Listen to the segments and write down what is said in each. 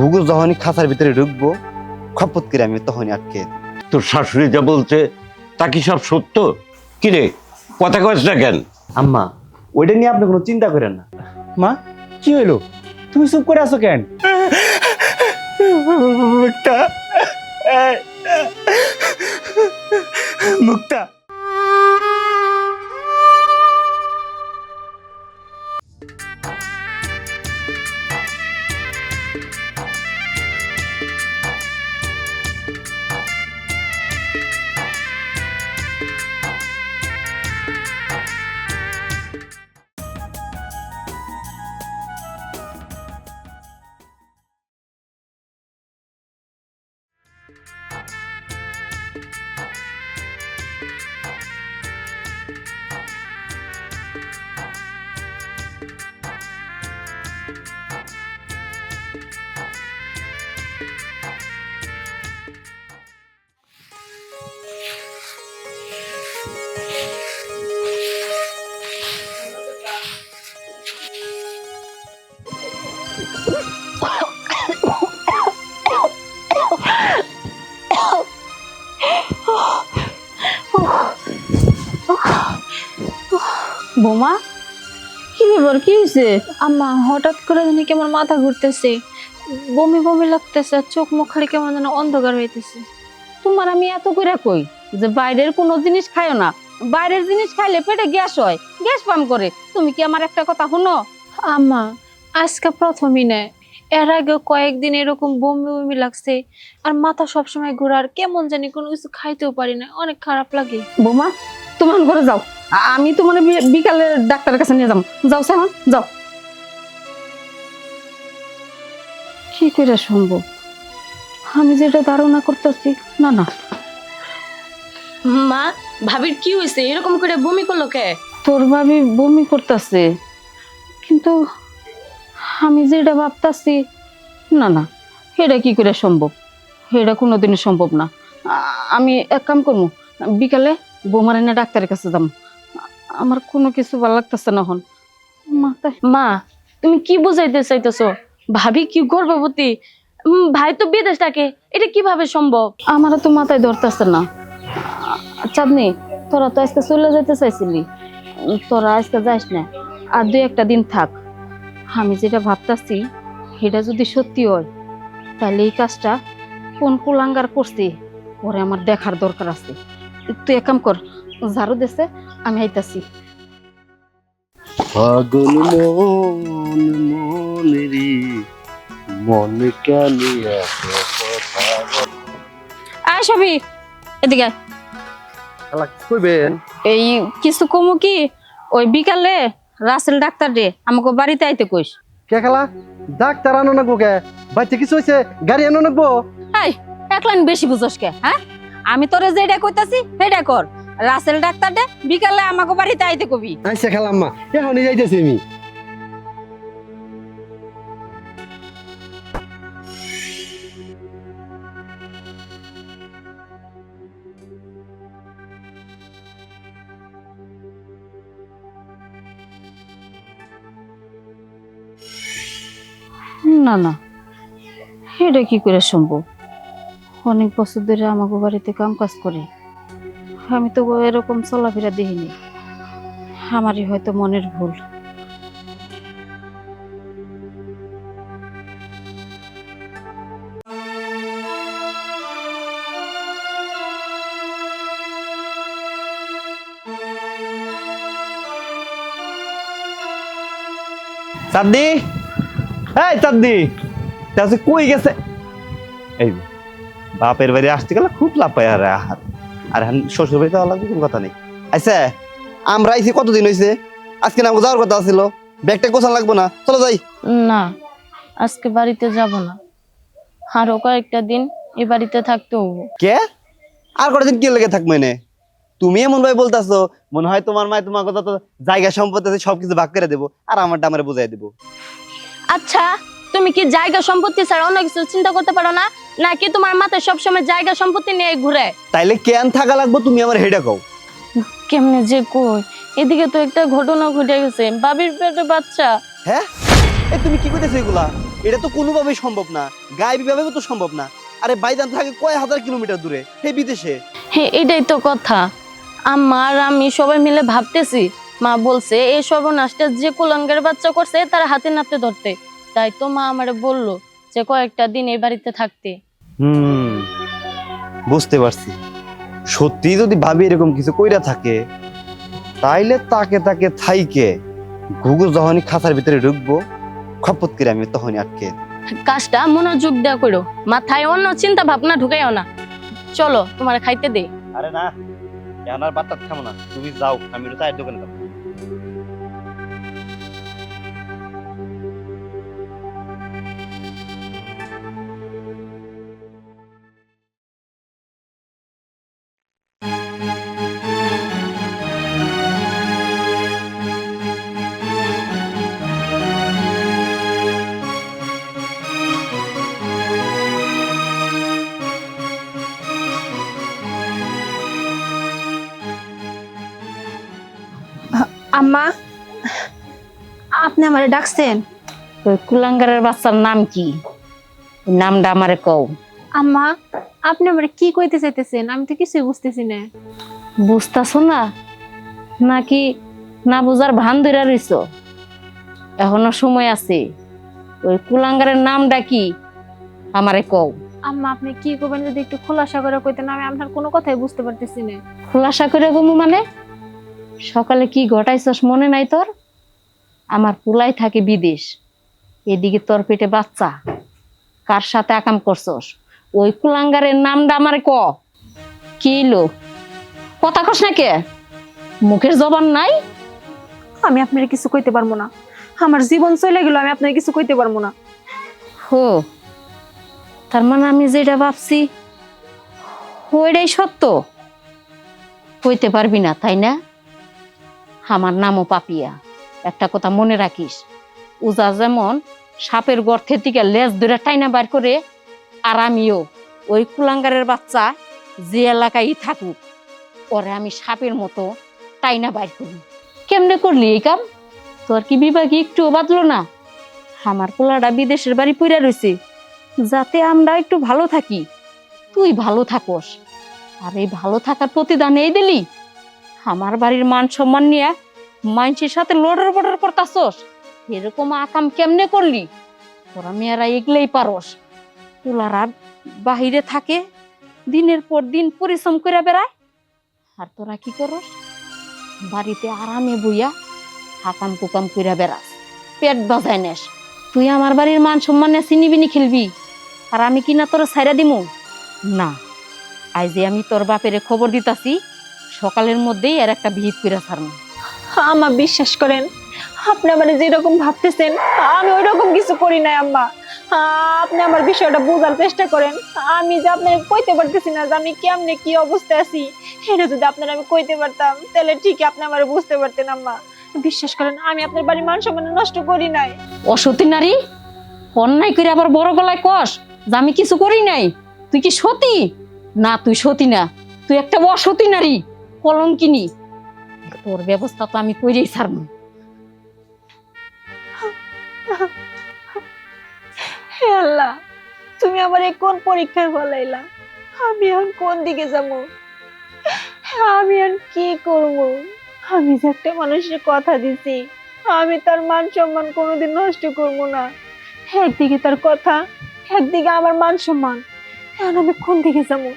ঘুঘু যখনই খাঁচার ভিতরে ঢুকবো খপত করে আমি তখনই আটকে। তোর শাশুড়ি যা বলছে তা কি সব সত্য? কিরে কথা কইস না কেন? আম্মা ওইটা নিয়ে আপনি কোনো চিন্তা করেন না। মা কি হইলো, তুমি চুপ করে আছো কেন? মুক্তা, মুক্তা, বোমা, কি ব্যাপার, কি হয়েছে? আম্মা হঠাৎ করে জানি কেমন মাথা ঘুরতেছে, বমি বমি লাগতেছে, চোখ মুখ খালি কেমন যেন অন্ধকার হইতেছে। তোমার আমি এত করে কই যে বাইরের কোনো জিনিস খাইও না, বাইরের জিনিস খাইলে পেটে গ্যাস হয়, গ্যাস পাম করে। তুমি কি আমার একটা কথা শুনো? আম্মা আজকে প্রথমই নয়, এর আগে কয়েকদিন এরকম বমি বমি লাগছে, আর মাথা সবসময় ঘোরার, কেমন জানি কোনো কিছু খাইতেও পারি না, অনেক খারাপ লাগে। বোমা তোমার ঘরে যাও, আমি তোমার বিকালে ডাক্তারের কাছে নিয়ে যাবো। যাও সাহন যাও। কি করে সম্ভব, আমি যেটা ধারণা করতেছি? না না, মা ভাবির কি হয়েছে, এরকম করে বমি করলো কে? তোর ভাবি বমি করতেছে, কিন্তু আমি যেটা ভাবতাছি, না না, এটা কি করে সম্ভব? এটা কোনোদিনই সম্ভব না। আমি এক কাম করবো, বিকালে বৌমার এনে ডাক্তারের কাছে যাবো। আমার কোনো কিছু ভালো লাগতেছে না এখন মাথায়। মা তুমি কি বুঝাইতে চাইতেছো? ভাবি কি গর্ভবতী? ভাই তো বিদেশ থাকে, এটা কিভাবে সম্ভব? আমারও তো মাথায় ধরতেছে না। চাঁদনি, তোরা তো আজকে চলে যেতে চাইছিলি, তোরা আজকে যাস না, আর 2-1 দিন থাক। আমি যেটা ভাবতাছি সেটা যদি সত্যি হয়, তাহলে এই কাজটা কোন কুলাঙ্গার করছে ওরে আমার দেখার দরকার আছে। তুই এক কাম কর, ঝাড়ু দেছে, আমি আইতাছি। পাগল মন মনেরি মন কেন আয় সবই এদিকে। কইবেন? এই কিছু কমু কি, ওই বিকালে রাসেল ডাক্তার রে আমাকে বাড়িতে আইতে কইস। কে খেলা ডাক্তার আনো না কে? বাচ্চা কিছু হয়েছে, গাড়ি আনো নাকবো? এই একলান বেশি বুঝস কে? হ্যাঁ, আমি তোরে যেটা কইতাছি সেটা কর। রাসেল ডাক্তার দে বিকালে আমাকে বাড়িতে আইতে কবি। আইসা খেলাম মা, এখনই যাইতেছি আমি। না না, এটা কি করে সম্ভব? অনেক বছর ধরে আমাকে বাড়িতে কাম কাজ করে, আমি তো এরকম চলাফেরা দেখিনি। আমারই হয়তো মনের ভুল। চাঁদনি, এই চাঁদনি, তাহলে কই গেছে? এই বাপের বাড়ি আসতে গেলে খুব লাভ পাই। আর আর শ্বশুর বাড়িতে লাগবে কোনো কথা নেই। আচ্ছা আমরা আইছি কতদিন হয়েছে? আজকে না আমাকে যাওয়ার কথা ছিল, ব্যাগটা গোছানো লাগবো না? চলো যাই। না আজকে বাড়িতে যাব না, আরো কয়েকটা দিন এই বাড়িতে থাকতে হবো। কে আর কতদিন কি লেগে থাকবো এনে? তুমি এমন ভাই বলতেছো মনে হয় তোমার মায় তোমার কথা তো জায়গা সম্পত্তি আছে সবকিছু ভাগ করে দেবো, আর আমারটা আমার বুঝাই দেবো। আচ্ছা তুমি কি জায়গা সম্পত্তি ছাড়া অন্য কিছু চিন্তা করতে পারো না? নাকি তোমার মাথায় সবসময় জায়গা সম্পত্তি নিয়ে ঘুরে? তাইলে কেন থাকা লাগবো তুমি আমার হেডা কও। কেমনে যে কই, এদিকে তো একটা ঘটনা ঘটে গেছে, বাবির পেটে বাচ্চা। হ্যাঁ, তুমি কি করতেছো এগুলা? এটা তো কোনোভাবেই সম্ভব না। গায়েবী ভাবে তো সম্ভব না। আরে ভাইজান থাকে কয় হাজার কিলোমিটার দূরে, এই বিদেশে। হ্যাঁ এটাই তো কথা। আম্মা আর আমি সবাই মিলে ভাবতেছি, মা বলছে এই সর্বনাশটা যে কুলাঙ্গার বাচ্চা করছে তার হাতে নাতে ধরতে। তাই তো মা আমারে বললো যে কয়েকটা দিন এই বাড়িতে থাকতে। বুঝতে পারছি। সত্যি যদি ভাবি এরকম কিছু কইরা থাকে, তাইলে তাকে তাকে থাইকে ঘুঘু যখনই খাঁচার ভিতরে ঢুকবো, খপত করে আমি তখনই আটকে। কাজটা মনোযোগ দেওয়া করো, মাথায় অন্য চিন্তা ভাবনা ঢুকাইও না। চলো তোমার খাইতে দে। আরে না, এখন আর বাচ্চা খাবো না, তুমি যাও, আমি একটু চায়ের দোকানে যাবো। আম্মা, আপনি আমারে ডাকছেন? ওই কুলাঙ্গারের বাচ্চার নাম কি? ওই নামটা আমারে কও। আম্মা, আপনি আমারে কি কইতে চাইতেছেন? আমি তো কিছুই বুঝতেছি না। বুঝতাছো না নাকি না বুঝার ভান ধইরা রইছো? এখনো সময় আছে। ওই কুলাঙ্গারের নামটা কি আমারে কও। আম্মা, আপনি কি করবেন যদি একটু খোলাসা করে কইতেন, আমি আপনার কোনো কথাই বুঝতে পারতেছি না। খোলাসা করে কমু মানে? সকালে কি ঘটাইছস মনে নাই তোর? আমার পুলাই থাকে বিদেশ, এদিকে তোর পেটে বাচ্চা, কার সাথে আকাম করছস? ওই কুলাঙ্গারের নামটা আমারে ক। কি লো কথা কস না কে? মুখের জবান নাই? আমি আপনার কিছু কইতে পারবো না, আমার জীবন চলে গেল, আমি আপনার কিছু কইতে পারবো না। হো, তার মানে আমি যেটা ভাবছি ওইটাই সত্য। কইতে পারবি না তাই না? আমার নামও পাপিয়া। একটা কথা মনে রাখিস, উজা যেমন সাপের গর্থের দিকে লেজ ধরে টাইনা বার করে, আর আমিও ওই কুলাঙ্গারের বাচ্চা যে এলাকায় থাকুক, ওরে আমি সাপের মতো টাইনা বার করি। কেমনে করলি এই কাম? তোর কি বিভাগে একটু বাদলো না? আমার পোলাটা বিদেশের বাড়ি পইরা রয়েছে, যাতে আমরা একটু ভালো থাকি, তুই ভালো থাকস। আর এই ভালো থাকার প্রতিদান এই দিলি? আমার বাড়ির মান সম্মান নিয়ে মানুষের সাথে লড়ার বড়ার করতাছস। এরকম আকাম কেমনে করলি? তোরা মেয়েরা এগলেই পারস। পোলারা বাহিরে থাকে, দিনের পর দিন পরিশ্রম করে বেড়ায়, আর তোরা কি করস? বাড়িতে আরামে বইয়া হাকাম কুকাম করে বেড়াস, পেট বাজায় নেস। তুই আমার বাড়ির মান সম্মানে চিনিবিনি খেলবি, আর আমি কিনা তোর ছাইরা দিমু না। আজ যে আমি তোর বাপেরে খবর দিতাছি, সকালের মধ্যেই এর একটা ভিত করে ছাড়মু। আম্মা, বিশ্বাস করেন, আপনি আমার যেরকম ভাবতেছেন আমি ওই রকম কিছু করি নাই। আম্মা, আপনি আমার বিষয়টা বোঝার চেষ্টা করেন। আমি যে আপনার কইতে পারতেছি না যে আমি কেমনে কি অবস্থায় আছি, এটা যদি আপনার আমি কইতে পারতাম তাহলে ঠিকই আপনি আমার বুঝতে পারতেন। আম্মা, বিশ্বাস করেন, আমি আপনার বাড়ির মান সম্মান নষ্ট করি নাই। অসতী নারী, অন্যায় করে আবার বড় গলায় কস যে আমি কিছু করি নাই। তুই কি সতী? না, তুই সতী না, তুই একটা অসতী নারী, কলঙ্কিনী। তোর ব্যবস্থা তো আমি কইরেই ছাড়মু। হে আল্লাহ, তুমি আমার কোন পরীক্ষায় ফলাইলা? আমি এখন কোন দিকে যাবো? আমি আর কি করব? আমি যে একটা মানুষের কথা দিছি, আমি তার মান সম্মান কোনোদিন নষ্ট করব না। একদিকে তার কথা, একদিকে আমার মান সম্মান, এখন আমি কোন দিকে যাবো?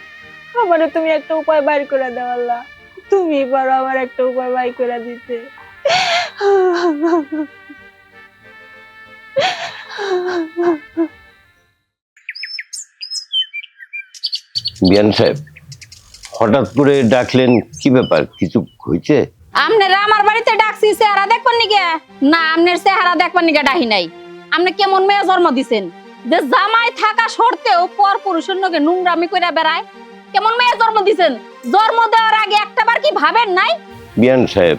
আমারে তুমি একটা উপায় বাইর করে দাও আল্লাহ, তুমি পারো আমার একটা উপায় বাইর করে দিতে। বিয়ান সাহেব, হঠাৎ করে ডাকলেন, কি ব্যাপার? কিছু হয়েছে? আপনারা আমার বাড়িতে ডাকছি চেহারা দেখবেন নিকে? না, আপনার চেহারা দেখবেন নিকে ডাহি নাই। আপনি কেমন মেয়ে জন্ম দিছেন যে জামাই থাকা সত্ত্বেও পর পুরুষের নগে নোংরামি কইরা বেড়ায়? কেমন মেয়ে জন্ম দিছেন? জন্ম দেওয়ার আগে একটাবার কি ভাবেন নাই? বিয়ান সাহেব,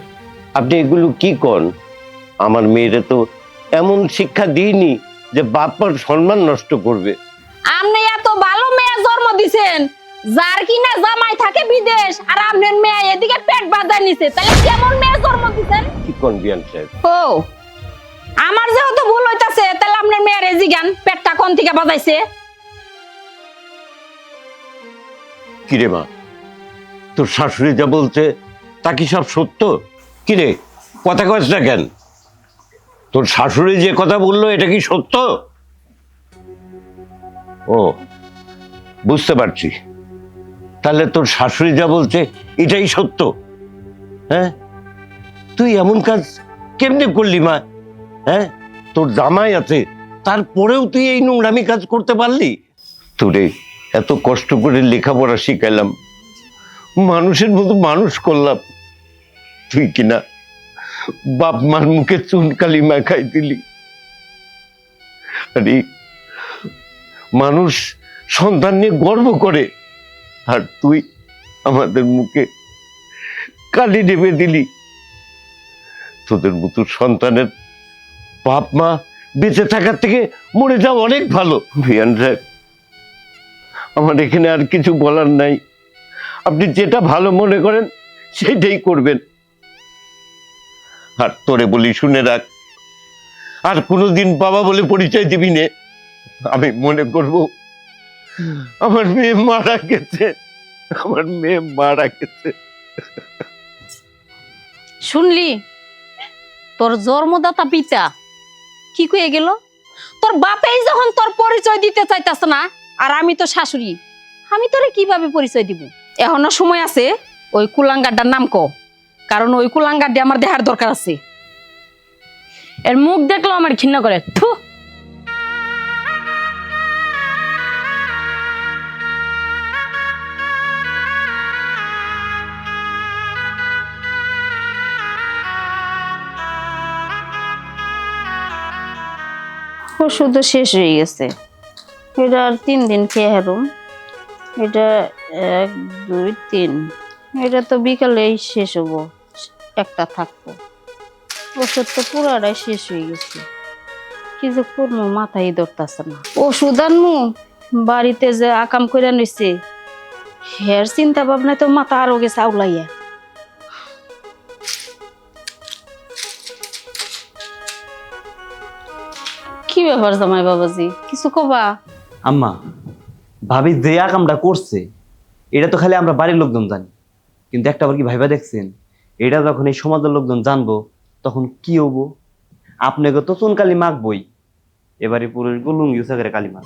আপনি এগুলো কি কন? আমার মেয়েরা তো এমন শিক্ষা দিইনি যে বাপার সম্মান নষ্ট করবে। আপনি এত ভালো মেয়ে জন্ম দিছেন যার কিনা জামাই থাকে বিদেশ, আর আপনার মেয়ে এদিকে পেট বাঁধা নিছে, তাহলে কেমন মেয়ে জন্ম দিছেন? কি কন বিয়ান সাহেব? ও, আমার যেহেতু ভুল হইতাছে, তাহলে আপনার মেয়ের জিগান পেটটা কোন থেকে বাজাইছে? কিরে মা, তোর শাশুড়ি যা বলছে তা কি সব সত্য? কিরে, কথা কস না কেন? তোর শাশুড়ি যে কথা বললো এটা কি সত্য? ও, বুঝতে পারছি। তাহলে তোর শাশুড়ি যা বলছে এটাই সত্য। হ্যাঁ, তুই এমন কাজ কেমনে করলি মা? হ্যাঁ, তোর জামাই আছে, তারপরেও তুই এই নোংরামি কাজ করতে পারলি? তোরে এত কষ্ট করে লেখাপড়া শিখাইলাম, মানুষের মতো মানুষ করলাম, তুই কিনা বাপ মার মুখে চুনকালি মাখাই দিলি। আরে মানুষ সন্তান নিয়ে গর্ব করে, আর তুই আমাদের মুখে কালি ঢেপে দিলি। তোদের মতো সন্তানের বাপ মা বেঁচে থাকার থেকে মরে যাওয়া অনেক ভালো। ভিয়ান সাহেব, আমার এখানে আর কিছু বলার নাই। আপনি যেটা ভালো মনে করেন সেটাই করবেন। আর তোরে বলি, শুনে রাখ, আর কোনোদিন বাবা বলে পরিচয় দিবি নে। আমি মনে করব আমার মেয়ে মারা গেছে, আমার মেয়ে মারা গেছে। শুনলি তোর জন্মদাতা পিতা কি কয়ে গেল? তোর বাপেই যখন তোর পরিচয় দিতে চাইতাছে না, আর আমি তো শাশুড়ি, আমি তোরে কিভাবে পরিচয় দিব? এখনো সময় আছে, ওই কুলাঙ্গারটার নাম ক, কারণ ওই কুলাঙ্গারটি আমার দেখার দরকার আছে। এর মুখ দেখলেও আমার ঘৃণা করে। থু। ওষুধ তো শেষ হয়ে গেছে, এটা আর 3 দিন খেয়ে হারুম। এটা 1 2 3, এটা তো বিকালেই শেষ হবো, একটা থাকবো। ওষুধ তো পুরাটাই শেষ হয়ে গেছে, কি যে করবো মাথায় ধরতেছে না। ওষুধ আনমু, বাড়িতে যে আকাম করে নিছে, হের চিন্তা ভাবনায় তো মাথা আরো গেছে আউলাইয়া। কি ব্যাপার জামাই বাবাজি, কিছু কবা? আম্মা, ভাবি যে কামটা করছে এটা তো খালি আমরা বাড়ির লোকজন জানি, কিন্তু একটা বার কি ভাইবা দেখছেন, এটা যখন এই সমাজের লোকজন জানবো তখন কি হবো? আপনাকে তো চুনকালি মাখবই, এবারে পুরো লুঙ্গি উঁচা করে কালি মাখ।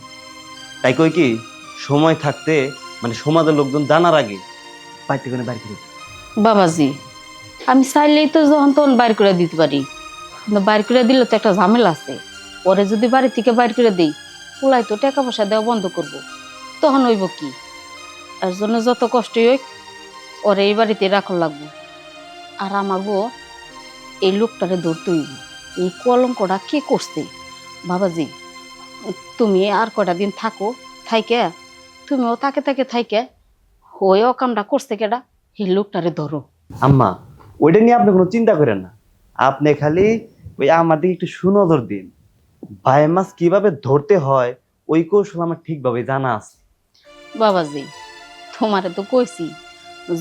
তাই কই কি, সময় থাকতে মানে সমাজের লোকজন জানার আগে বাড়িতে করে বাড়ি করে। বাবাজি, আমি চাইলেই তো যখন তখন বাইর করে দিতে পারি, কিন্তু বাইর করে দিলে তো একটা ঝামেলা আছে। পরে যদি বাড়ি থেকে বাইর করে দিই, ওলাই তো টাকা পয়সা দেওয়া বন্ধ করব, তখন হইব কি? এর জন্য যত কষ্টই হোক ওরে এই বাড়িতে রাখা লাগবো। আর আমাগো এই লোকটারে ধরতে হইব। এই কলঙ্কটা কে করছে? বাবাজি, তুমি আর কটা দিন থাকো, থাইকে তুমিও তাকে তাকে থাইকে ওই অকামটা করছে কেডা, এই লোকটারে ধরো। আম্মা, ওইটা নিয়ে আপনি কোনো চিন্তা করেন না, আপনি খালি ওই আমাদের একটু সুনজর দিন। ভাই মাছ কিভাবে ধরতে হয় ওই কৌশল আমার ঠিকভাবে জানা আছে। বাবাজি, তোমারে তো কইছি,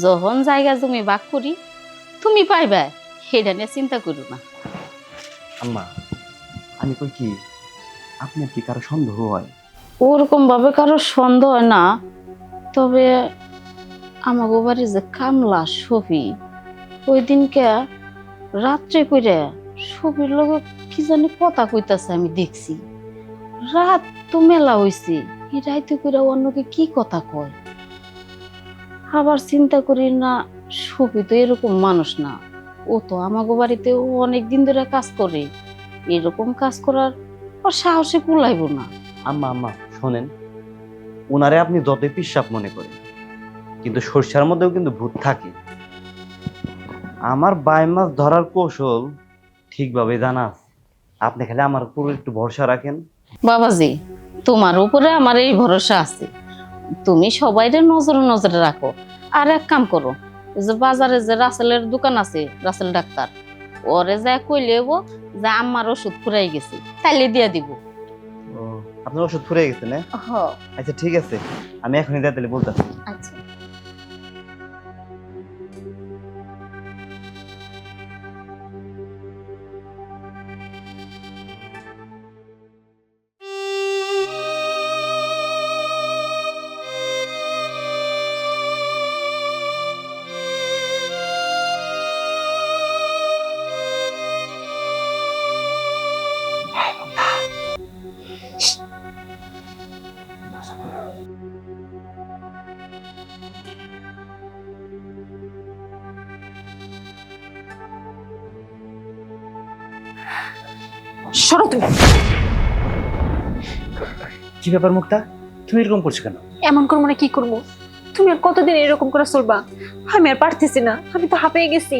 যখন জায়গা জমি ভাগ করি তুমি পাইবা, সেটা নিয়ে চিন্তা করো না। আম্মা, আমি কই কি, আপনার কি কারো সন্দেহ হয়? ওরকম ভাবে কারো সন্দেহ হয় না, তবে আমাগো বাড়ি যে কামলা সফি, ওই দিনকে রাত্রে কইরা সফির লগে কি জানি কথা কইতাছে, আমি দেখছি। রাত তো মেলা হইছে, এই রাইতে কইরা অন্যকে কি কথা কয়। আবার চিন্তা করি না, সফি তো এরকম মানুষ না, ও তো আমাগো বাড়িতে ও অনেক দিন ধরে কাজ করে, এরকম কাজ করার ওর সাহসে কুলাইব না। আম্মা আম্মা শোনেন, ওনারে আপনি যতই পিসাব মনে করেন, কিন্তু সর্ষার মধ্যেও কিন্তু ভূত থাকে। আমার বাই মাছ ধরার কৌশল ঠিকভাবে জানা আছে, আপনি খালি আমার উপর একটু ভরসা রাখেন। বাবাজি, তোমার উপরে আমার এই ভরসা আছে, তুমি সবাইরে নজরে নজরে রাখো। আর এক কাম করো, ওই যে বাজারে যে রাসেলের দোকান আছে, রাসেল ডাক্তার, ওরে যা কইলে যে আমার ওষুধ ফুরাই গেছে, তাইলে দিয়া দিব। ও, আপনার ওষুধ ফুরে গেছে না? আচ্ছা ঠিক আছে, আমি এখনই তাহলে বলতেছি। আচ্ছা। সরো তুমি। কি ব্যাপার মুক্তা, তুমি এরকম করছো কেন? এমন করবো না কি করবো? তুমি আর কতদিন এরকম করে চলবা? আমি আর পারতেছি না, আমি তো হাঁপিয়ে গেছি।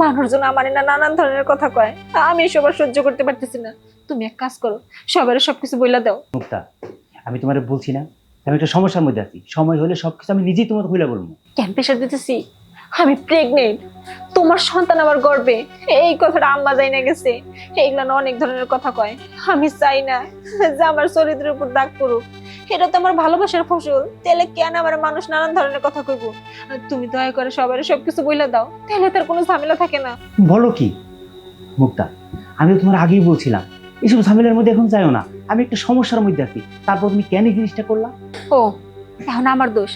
মানুষজন আমার না নানান ধরনের কথা কয়, আমি এসব আর সহ্য করতে পারতেছি না। তুমি এক কাজ করো, সবার সবকিছু বইলা দাও। মুক্তা, আমি তোমারে বলছি না আমি একটা সমস্যার মধ্যে আছি, সময় হলে সবকিছু আমি নিজেই তোমাকে খুলে বলবো। কেন প্রেশার দিতেছি? আমি প্রেগনেন্ট, তোমার সন্তান আমার গর্ভে, এই কথাটা আম্মা যাই না গেছে। এইগুলা না অনেক ধরনের কথা কয়, আমি চাই না যে আমার চরিত্রের উপর দাগ পড়ুক। এটা তো আমার ভালোবাসার ফসল, তাহলে কেন আমার মানুষ নানান ধরনের কথা কইব? তুমি দয়া করে সবার সবকিছু বইলা দাও, তাহলে তার কোনো ঝামেলা থাকে না। বলো কি মুক্তা, আমি তো তোমার আগেই বলছিলাম এইসব ঝামেলার মধ্যে এখন যাইও না, আমি একটা সমস্যার মধ্যে আছি। তারপর তুমি কেন এই জিনিসটা করলা? ও, এখন আমার দোষ?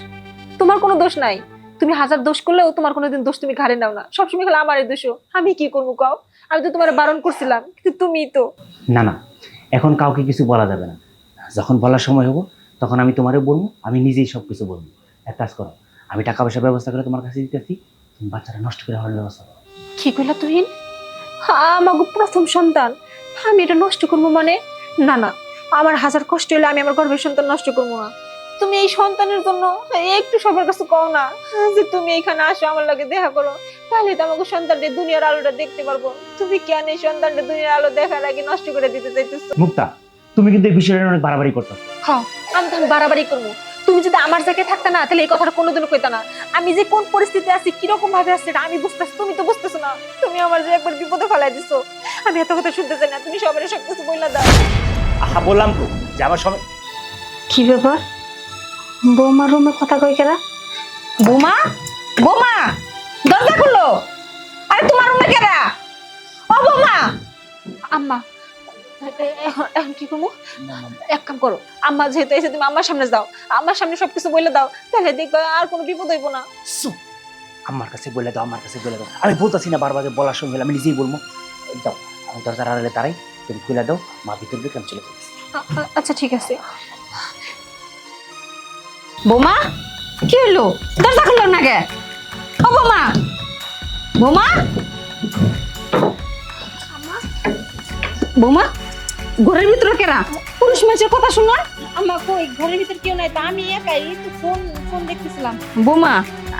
তোমার কোনো দোষ নাই। তুমি হাজার দোষ করলেও তোমার কোনোদিন দোষ তুমি ঘাড়ে নাও না, সবসময় খালি আমারই দোষ। আমি কি করবো কও? আমি তো তোমার বারণ করছিলাম, কিন্তু তুমি তো। না না, এখন কাউকে কিছু বলা যাবে না, যখন বলার সময় হবো তখন আমি তোমারে বলবো, আমি নিজেই সবকিছু বলবো। এক কাজ করো, আমি টাকা পয়সার ব্যবস্থা করে তোমার কাছে দিতেছি, তুমি বাচ্চাটা নষ্ট করে হওয়ার ব্যবস্থা করো। কি কইলা তুই? আমাকে প্রথম সন্তান, আমি এটা নষ্ট করবো মানে? না না, আমার হাজার কষ্ট হলে আমি আমার গর্ভের সন্তান নষ্ট করবো না। তুমি এই সন্তানের জন্য একটু সবার কাছে কও না যে তুমি এখানে আসো, আমার লাগে দেখা করো, তাহলে তো আমাকে সন্তানটা দুনিয়ার আলোটা দেখতে পারবো। তুমি কেন এই সন্তানটা দুনিয়ার আলো দেখার আগে নষ্ট করে দিতে চাইতেছো? মুক্তা, তুমি কিন্তু এই বিষয়টা নিয়ে অনেক বাড়াবাড়ি করতে। হ্যাঁ, আমি তখন বাড়াবাড়ি করবো। তুমি যদি আমার জায়গায় থাকতে না, তাহলে এই কথাটা কোনোদিনও কইতা না। আমি যে কোন পরিস্থিতি আছি, কিরকম ভাবে আছি, এটা আমি বুঝতেছি, তুমি তো বুঝতেছো না। তুমি আমার যে একবার বিপদে ফেলাই দিছো, আমি এত কথা শুনতে চাই না। তুমি সবারই সবকিছু বইলা দাও। আহা, বললাম তো যে আমার সময়। কি ব্যাপার? বৌমার রুমে কথা কই কেরা? বোমা, বোমা, দরজা খুলো। আরে তোমার রুমে কেরা? ও বোমা। আম্মা, এখন কি করবো? এক কাম করো, আম্মা যেহেতু এসে, তুমি আমার সামনে যাও, আমার সামনে সবকিছু বইলে দাও, তাহলে দেখবে আর কোনো বিপদ হইব না। আমার কাছে বলে দাও, আমার কাছে বলে দাও। আমি বলতেছি না বারবার যে বলার সঙ্গে আমি নিজেই বলবো। যাও, আমি দরজার আড়ালে দাঁড়াই, তুমি খুলে দাও, মা ভিতর দিকে আমি চলে যাচ্ছি। আচ্ছা ঠিক আছে। বোমা, কি হলো? দরজা খুললো না কে? ও বোমা, বোমা, বোমা, ঘরের ভিতরে কেরা? পুরুষ মানুষের কথা শোনা। আম্মা কই, ঘরের ভিতর কেউ নাই তো, আমি একাই তো ফোন ফোন দেখতেছিলাম। বোমা,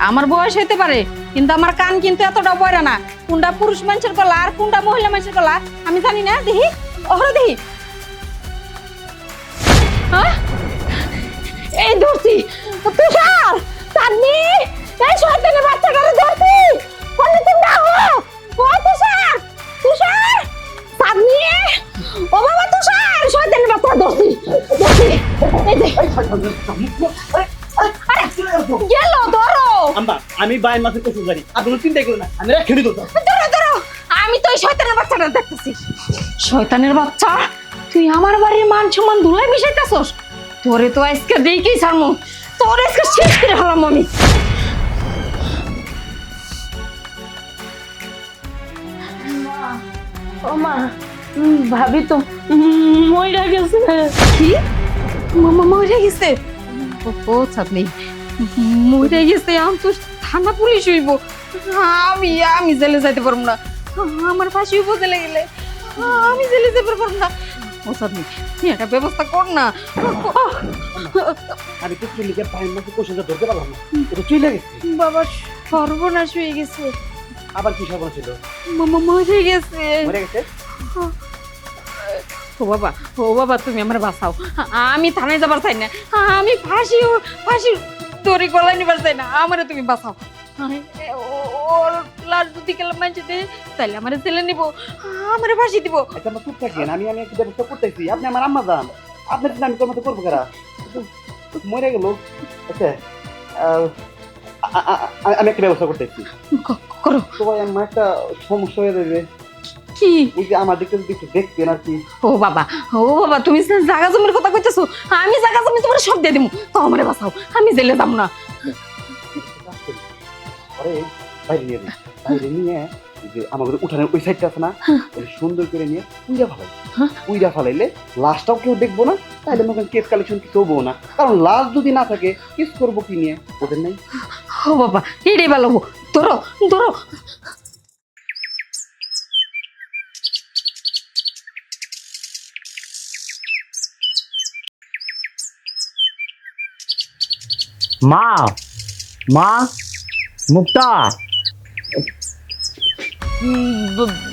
আমার বয়স হইতে পারে, কিন্তু আমার কান কিন্তু এতটা বয়রা না। কোনটা পুরুষ মানুষের গলা আর কোনটা মহিলা মানুষের গলা আমি জানি না। দেখি, ওহরে দেখি। হ্যাঁ? এই ধরছি তুষার, চাঁদনি, এই শয়তানের বাচ্চাটারে ধরছি। বললি তুমি না হো? ও তুষার, তুষার, চাঁদনি, ও বাবা তুষার, শয়তানের বাচ্চা ধরছি, ধরছি। এই যে গেল, ধরো। আমি বাইন মাসে কসুর জানি, আপনি চিন্তা করুন না, আমি রেখে দিত। ধরো, ধরো, আমি তো ওই শয়তানের বাচ্চাটা দেখতেছি। শয়তানের বাচ্চা, তুই আমার বাড়ির মান সম্মান ধুলাই মিশাইতেছস। তোরে তো আজকে দেখেই ছাড়মু, তোরে আজকে শেষ করে হলাম আমি। ও মা, ভাবি তো মইরা গেছে। কি? মামা মরে গেছে? ও ছাতনি, মরে গেছে? আমি তো থানা পুলিশ হইব, আমি জেলে যাইতে পারবো না। আমার ফাঁসি হইব জেলে গেলে, আমি জেলে যেতে পারবো না। ও ছাতনি, একটা ব্যবস্থা কর না। আমি তো চুলিকে বাইন মাসে কসুরটা ধরতে পারলাম না, এটা চলে গেছে। বাবা, সর্বনাশ হয়ে গেছে। আবার কি সর্বনাশ ছিল? মামা মরে গেছে। মরে গেছে? ও বাবা, ও বাবা, তুমি আমার বাঁচাও। আমি থানায় যাবার চাই না, আমি ফাঁসি তৈরি গলায় নিবার চাই না। আমারে তুমি বাঁচাও। ওর লাশ যদি গেলাম মানছে, তাহলে আমার জেলে নিব, আমারে ফাঁসি দিব। আচ্ছা, আমরা চুপ থাকেন, আমি একটা ব্যবস্থা করতেছি। আপনি আমার আম্মা যান, আপনার জন্য আমি তোর মতো করবো কারা? মরে গেল। আচ্ছা, আমি একটা ব্যবস্থা করতেছি। করো। তো ভাই, আমার একটা সমস্যা হয়ে যাবে। কি? এই যে আমার দিকে যদি একটু দেখতেন আর কি। ও বাবা, তুমি জায়গা জমির কথা কইতেছো? আমি জায়গা জমি তোমার সব দিয়ে দিব, তো আমারে বাঁচাও, আমি জেলে যাব না। আরে বাইরে নিয়ে দিই, বাইরে নিয়ে যে আমাদের উঠানের ওই সাইডটা আছে না, ওই সুন্দর করে নিয়ে উইরা ফালাই। উইরা ফালাইলে লাশটাও কেউ দেখবো না, তাহলে মনে কেস কালেকশন কিছু হবো না। কারণ লাশ যদি না থাকে কেস করবো কি নিয়ে, ওদের নাই। ও বাবা, এটাই ভালো। ধরো, ধরো। মা মা মুক্তা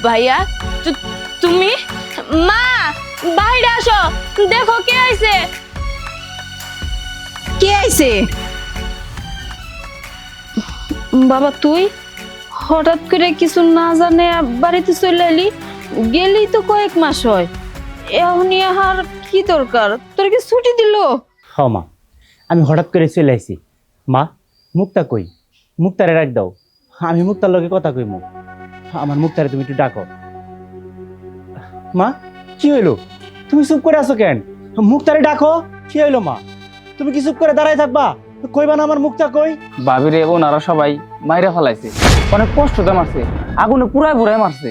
ভাইয়া তুমি মা বাইরে আসো, দেখো কে আইছে। কে আইছে? বাবা তুই হঠাৎ করে কিছু না জানে বাড়িতে চলে এলি, গেলি তো কয়েক মাস হয়, এখনই আর কি দরকার? তোর কি ছুটি দিল? হ মা, আমি হঠাৎ করে চলে আইছি। মা মুক্তা কই? মুক্তারে রাখ দাও, আমি মুক্তার লগে কথা কইম। আমার মুক্তারে তুমি একটু ডাকো। মা কি হইলো? তুমি চুপ করে আছো কেন? মুক্তারে ডাকো। কি হইলো মা? তুমি কি চুপ করে দাঁড়ায় থাকবা? কইবা না আমার মুক্তা কই? ভাবিরে ওনারা সবাই মাইরা ফেলাইছে, অনেক কষ্টতে মারছে, আগুনে পুরাই পুরাই মারছে।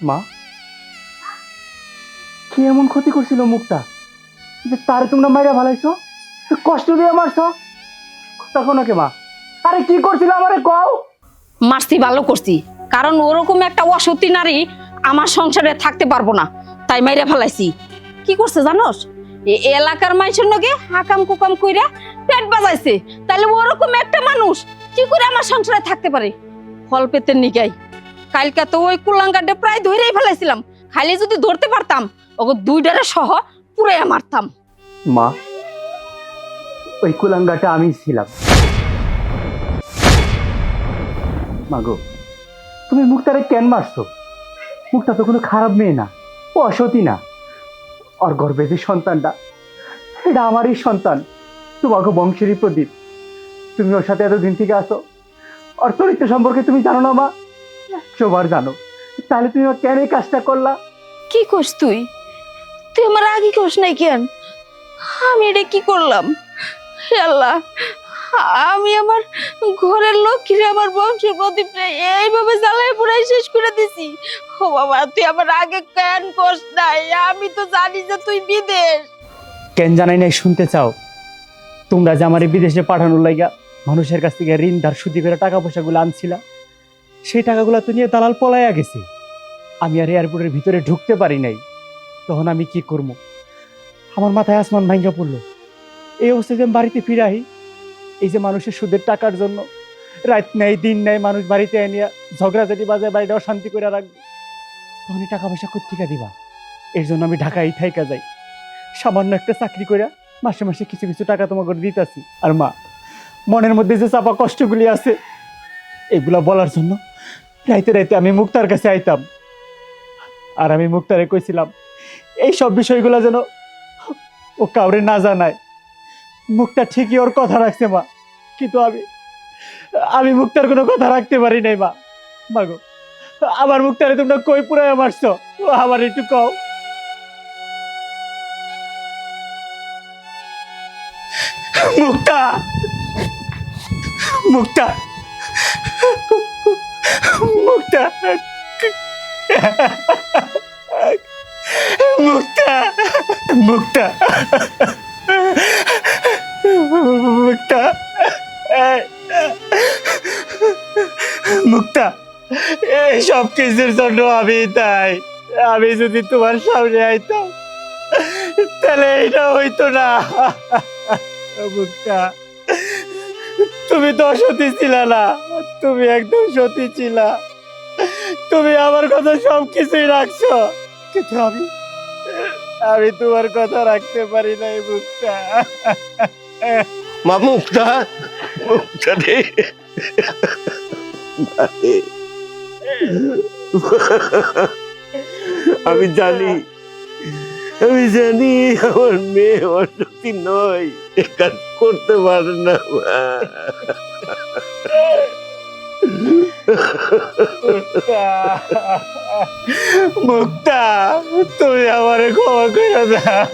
মা কি এমন ক্ষতি করছিল মুক্তা যে তারে তোমরা মাইরা ফেলাইছো, কষ্ট দিয়ে মারছো? তখন নাকি মা, আরে কি করছিল আমারে কও। মারছি ভালো করছি, কারণ ওরকম একটা অসতী নারী আমার সংসারে থাকতে পারবো না, তাই মাইরা ফেলাইছি। কি করছে জানোস? এই এলাকার মানুষের লগে হাকাম কুকাম কইরা পেট বাজাইছে। তাহলে ওরকম একটা মানুষ কি করে আমার সংসারে থাকতে পারে? ফল পেতে নিগাই কালকে তো ওই কুলাঙ্গারটা প্রায় ধরেই ফেলাইছিলাম, খালি যদি ধরতে পারতাম ওকে দুইটারে সহ পুরাই মারতাম। মা ওই কুলাঙ্গাটা আমি ছিলাম। মাগো তুমি মুক্তারে কেন মারছো? মুক্তা তো কোনো খারাপ মেয়ে না, ও অসতী না। ওর গর্ভে যে সন্তানটা, এটা আমারই সন্তান, তোমাকে বংশেরই প্রদীপ। তুমি ওর সাথে এতদিন থেকে আসো, ওর চরিত্র সম্পর্কে তুমি জানো না মা? 100 বার জানো, তাহলে তুমি কেন এই কাজটা করলা? কি করছ তুই? তুই আমার আগে কোস নাই কেন? আমি এটা কি করলাম? হে আল্লাহ, আমি আমার ঘরের লক্ষ্মীরে, আমার বংশের প্রদীপরে এইভাবে জ্বালায় পুরাই শেষ করে দিছি। ও বাবা, তুই আমার আগে কেন কোস নাই? আমি তো জানি যে তুই বিদেশ। কেন জানাই নাই শুনতে চাও? তোমরা যে আমার বিদেশে পাঠানোর লাইগা মানুষের কাছ থেকে ঋণ ধার সুদি করে টাকা পয়সাগুলো আনছিলা, সেই টাকাগুলো তো নিয়ে দালাল পলাইয়া গেছে। আমি আর এয়ারপোর্টের ভিতরে ঢুকতে পারি নাই। তখন আমি কি করবো? আমার মাথায় আসমান ভাঙ্গা পড়লো। এই অবস্থায় যে আমি বাড়িতে ফিরাই, এই যে মানুষের সুদের টাকার জন্য রাত নাই দিন নাই মানুষ বাড়িতে আনিয়া ঝগড়াঝাটি বাজায় বাড়িটা অশান্তি করে রাখবে, তখন টাকা পয়সা কোত্থেকে দিবা? এর জন্য আমি ঢাকায় থাইকা যাই, সামান্য একটা চাকরি করে মাসে মাসে কিছু কিছু টাকা তোমাকে দিতেছি। আর মা, মনের মধ্যে যে চাপা কষ্টগুলি আছে, এগুলা বলার জন্য রাইতে রাইতে আমি মুক্তার কাছে আইতাম। আর আমি মুক্তারে কইছিলাম এই সব বিষয়গুলো যেন ও কাউরে না জানায়। মুক্তা ঠিকই ওর কথা রাখছে মা, কিন্তু আমি মুক্তার কোনো কথা রাখতে পারি নাই মা। মাগো, আমার মুক্তারে তোমরা কই পুরাই মারছো, আমার একটু কও। মুক্তা, মুক্তা, মুক্তা, মুক্তা, মুক্তা, মুক্তা, মুক্তা, এই সব কিছুর জন্য আমি তাই। আমি যদি তোমার সামনে আইতাম তাহলে এটা হইতো না। মুক্তা, তুমি তো সতী ছিলা না, তুমি একদম সতী ছিলা। তুমি আমার কথা সব কিছুই রাখছো, কিন্তু আমি তোমার কথা রাখতে পারি নাই মুক্তা। মা মুক্তা, মুক্তা রে, আমি জানি আমার মেয়ে অসতী নয়, এ কাজ করতে পারে না মা। মুক্তা, তুমি আমারে ক্ষমা করে দাও।